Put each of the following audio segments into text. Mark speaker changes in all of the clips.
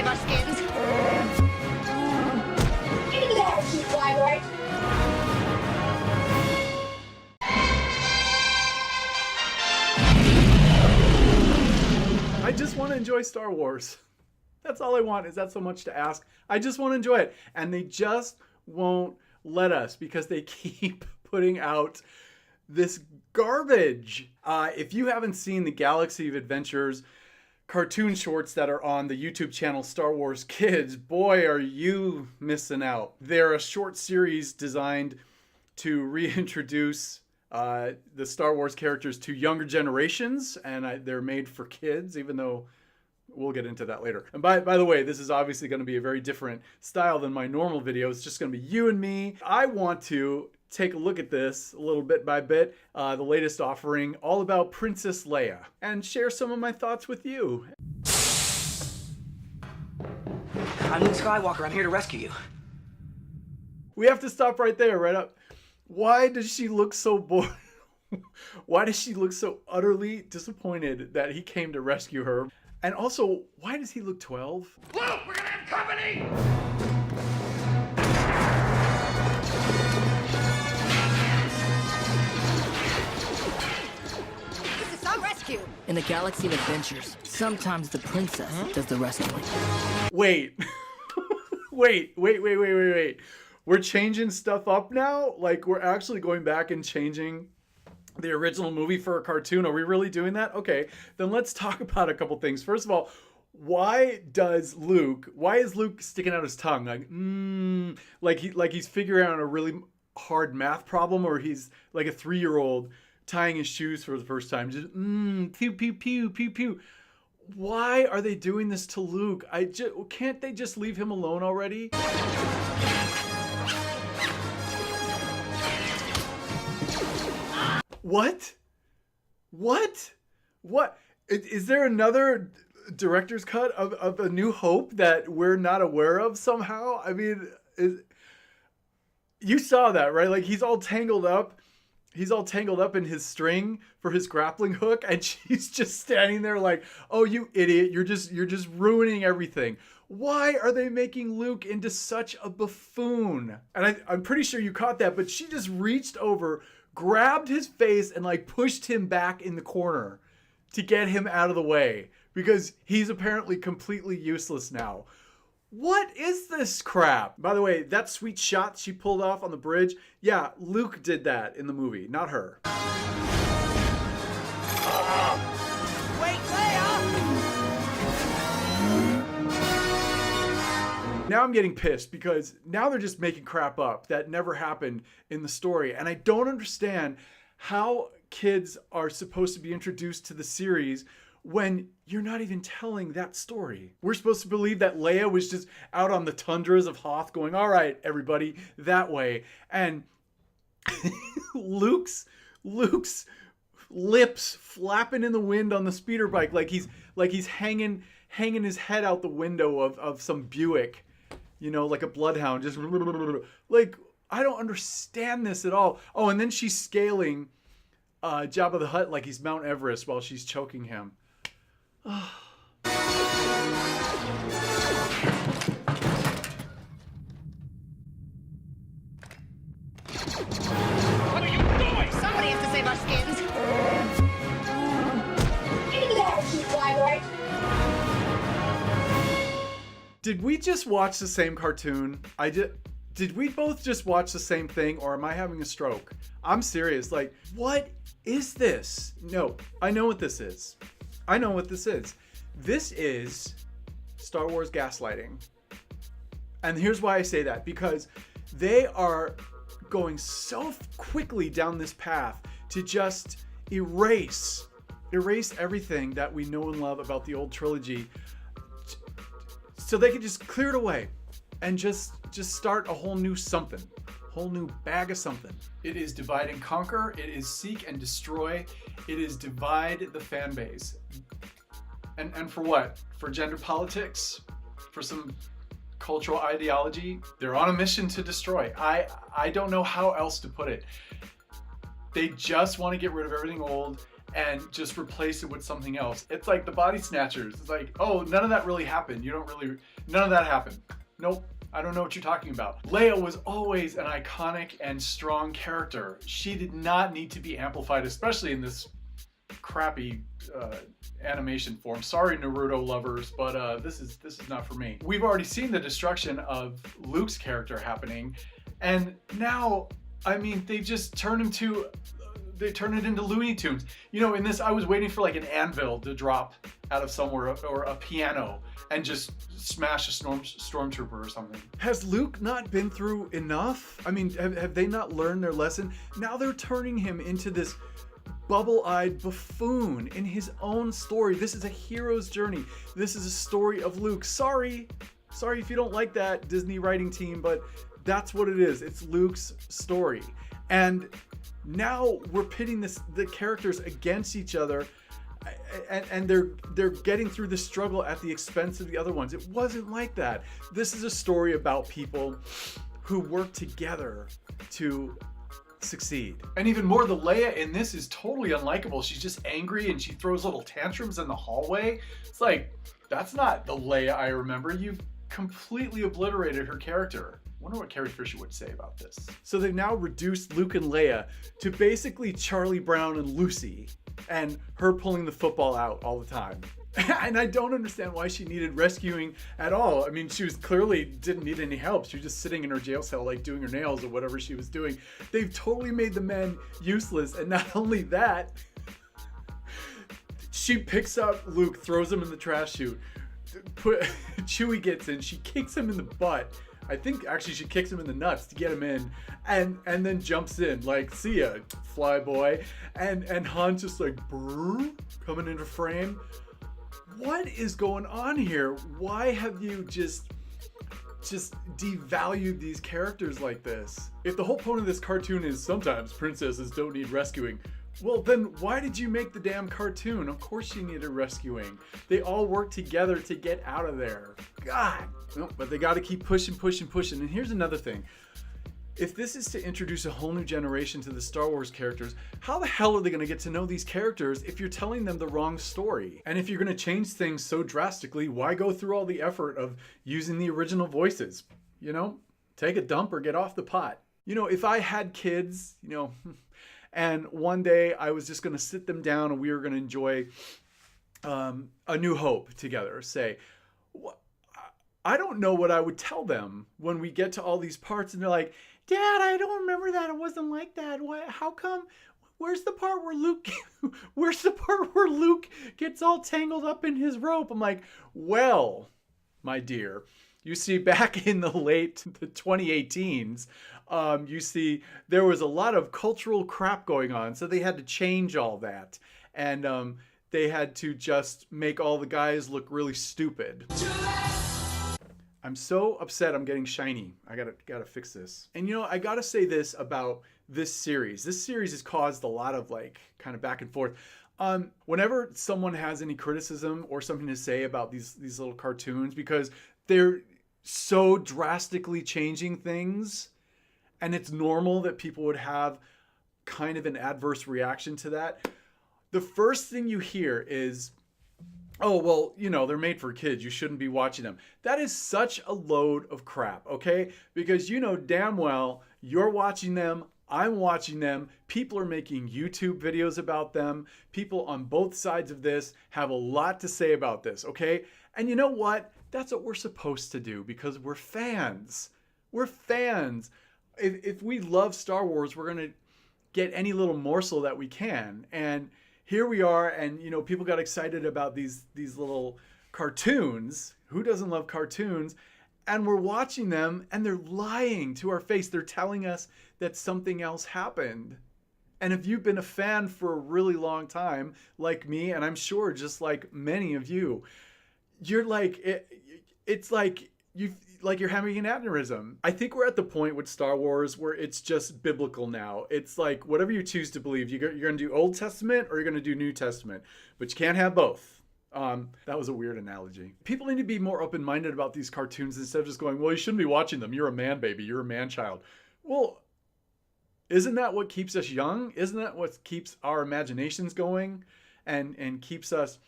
Speaker 1: save our skins.
Speaker 2: Give me that, cheap fly,
Speaker 3: I just want to enjoy Star Wars. That's all I want. Is that so much to ask? I just want to enjoy it. And they just won't let us because they keep putting out this garbage. If you haven't seen the Galaxy of Adventures cartoon shorts that are on the YouTube channel Star Wars Kids, boy, are you missing out. They're a short series designed to reintroduce the Star Wars characters to younger generations, and they're made for kids, even though we'll get into that later. And by the way, this is obviously going to be a very different style than my normal video. It's just going to be you and me. I want to take a look at this a little bit by bit, the latest offering, all about Princess Leia, and share some of my thoughts with you.
Speaker 4: I'm Luke Skywalker. I'm here to rescue you.
Speaker 3: We have to stop right there, right up. Why does she look so bored? Why does she look so utterly disappointed that he came to rescue her? And also, why does he look 12?
Speaker 5: Luke, we're gonna have company!
Speaker 1: This is some rescue.
Speaker 6: In the Galaxy of Adventures, sometimes the princess does the rescuing.
Speaker 3: Wait. wait. We're changing stuff up now? Like, we're actually going back and changing the original movie for a cartoon? Are we really doing that? Okay, then let's talk about a couple things. First of all, why is Luke sticking out his tongue? Like he's figuring out a really hard math problem, or he's like a 3-year-old tying his shoes for the first time. Just pew pew pew pew pew. Why are they doing this to Luke? Can't they just leave him alone already? What? Is there another director's cut of A New Hope that we're not aware of somehow? I mean, you saw that, right? Like, he's all tangled up in his string for his grappling hook, and she's just standing there like, oh, you idiot, you're just ruining everything. Why are they making Luke into such a buffoon? And I'm pretty sure you caught that, but she just reached over, grabbed his face, and like pushed him back in the corner to get him out of the way because he's apparently completely useless now. What is this crap? By the way, that sweet shot she pulled off on the bridge, yeah, Luke did that in the movie, not her.
Speaker 1: Wait, Leia!
Speaker 3: Now I'm getting pissed because now they're just making crap up that never happened in the story. And I don't understand how kids are supposed to be introduced to the series when you're not even telling that story. We're supposed to believe that Leia was just out on the tundras of Hoth going, all right, everybody, that way. And Luke's lips flapping in the wind on the speeder bike like he's hanging his head out the window of some Buick, you know, like a bloodhound. Just like, I don't understand this at all. Oh, and then she's scaling Jabba the Hutt like he's Mount Everest while she's choking him.
Speaker 5: What are you doing?
Speaker 1: Somebody has to save our skins.
Speaker 2: Give me that, cheap fly,
Speaker 3: Did we just watch the same cartoon? Did we both just watch the same thing, or am I having a stroke? I'm serious. Like, what is this? No, I know what this is. This is Star Wars gaslighting. And here's why I say that. Because they are going so quickly down this path to just erase everything that we know and love about the old trilogy, so they can just clear it away and just start a whole new something, whole new bag of something. It is divide and conquer. It is seek and destroy. It is divide the fan base. And for what? For gender politics? For some cultural ideology? They're on a mission to destroy. I don't know how else to put it. They just want to get rid of everything old and just replace it with something else. It's like the Body Snatchers. It's like, oh, none of that really happened. None of that happened. Nope. I don't know what you're talking about. Leia was always an iconic and strong character. She did not need to be amplified, especially in this crappy animation form. Sorry, Naruto lovers, but this is not for me. We've already seen the destruction of Luke's character happening, and now, I mean, they turn it into Looney Tunes. You know, in this, I was waiting for like an anvil to drop out of somewhere, or a piano, and just smash a stormtrooper or something. Has Luke not been through enough? I mean, have they not learned their lesson? Now they're turning him into this bubble-eyed buffoon in his own story. This is a hero's journey. This is a story of Luke. Sorry if you don't like that, Disney writing team, but that's what it is. It's Luke's story. And now we're pitting the characters against each other, and they're getting through the struggle at the expense of the other ones. It wasn't like that. This is a story about people who work together to succeed. And even more, the Leia in this is totally unlikable. She's just angry and she throws little tantrums in the hallway. It's like, that's not the Leia I remember. You've completely obliterated her character. I wonder what Carrie Fisher would say about this. So they've now reduced Luke and Leia to basically Charlie Brown and Lucy, and her pulling the football out all the time. And I don't understand why she needed rescuing at all. I mean, she was clearly didn't need any help. She was just sitting in her jail cell, like doing her nails or whatever she was doing. They've totally made the men useless. And not only that, she picks up Luke, throws him in the trash chute. Chewie gets in, she kicks him in the butt. I think actually she kicks him in the nuts to get him in, and then jumps in like, see ya, fly boy. And Han's just like, brrr, coming into frame. What is going on here? Why have you just devalued these characters like this? If the whole point of this cartoon is sometimes princesses don't need rescuing, well then why did you make the damn cartoon? Of course you needed rescuing. They all work together to get out of there. God. No, but they got to keep pushing. And here's another thing. If this is to introduce a whole new generation to the Star Wars characters, how the hell are they going to get to know these characters if you're telling them the wrong story? And if you're going to change things so drastically, why go through all the effort of using the original voices? You know, take a dump or get off the pot. You know, if I had kids, you know, and one day I was just going to sit them down and we were going to enjoy A New Hope together, say, I don't know what I would tell them when we get to all these parts and they're like, Dad, I don't remember that. It wasn't like that. Why? How come? Where's the part where Luke gets all tangled up in his rope? I'm like, well, my dear, you see, back in the 2018s, you see, there was a lot of cultural crap going on. So they had to change all that. And they had to just make all the guys look really stupid. I'm so upset I'm getting shiny. I gotta fix this. And you know, I gotta say this about this series. This series has caused a lot of like kind of back and forth. Whenever someone has any criticism or something to say about these little cartoons, because they're so drastically changing things, and it's normal that people would have kind of an adverse reaction to that. The first thing you hear is, oh, well, you know, they're made for kids. You shouldn't be watching them. That is such a load of crap, okay? Because you know damn well you're watching them, I'm watching them, people are making YouTube videos about them, people on both sides of this have a lot to say about this, okay? And you know what? That's what we're supposed to do because we're fans. We're fans. If we love Star Wars, we're going to get any little morsel that we can. And here we are, and you know, people got excited about these little cartoons. Who doesn't love cartoons? And we're watching them, and they're lying to our face. They're telling us that something else happened. And if you've been a fan for a really long time, like me, and I'm sure just like many of you, you're like, it's like you're having an aneurysm. I think we're at the point with Star Wars where it's just biblical now. It's like whatever you choose to believe. You're going to do Old Testament or you're going to do New Testament, but you can't have both. That was a weird analogy. People need to be more open-minded about these cartoons instead of just going, well, you shouldn't be watching them. You're a man baby. You're a man child. Well, Isn't that what keeps us young? Isn't that what keeps our imaginations going and keeps us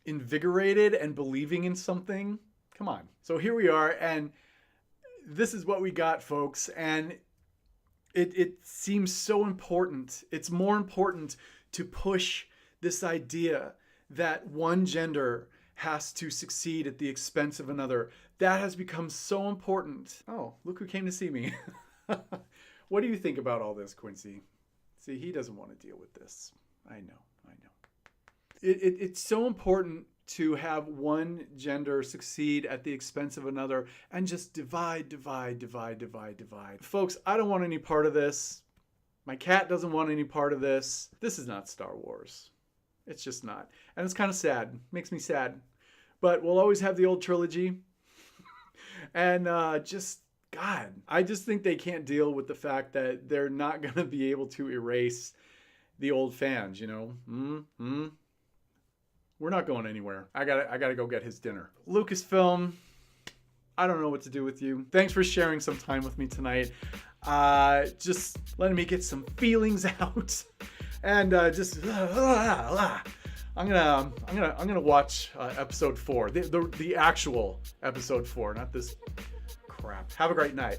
Speaker 3: invigorated and believing in something? Come on. So here we are, and this is what we got, folks. And it seems so important. It's more important to push this idea that one gender has to succeed at the expense of another. That has become so important. Oh, look who came to see me. What do you think about all this, Quincy? See, he doesn't want to deal with this. I know. It's so important to have one gender succeed at the expense of another and just divide. Folks, I don't want any part of this. My cat doesn't want any part of this. This is not Star Wars. It's just not. And it's kind of sad. Makes me sad. But we'll always have the old trilogy. And God, I just think they can't deal with the fact that they're not going to be able to erase the old fans, you know? We're not going anywhere. I gotta go get his dinner. Lucasfilm, I don't know what to do with you. Thanks for sharing some time with me tonight. Just letting me get some feelings out, and I'm gonna watch episode 4, the actual episode 4, not this crap. Have a great night.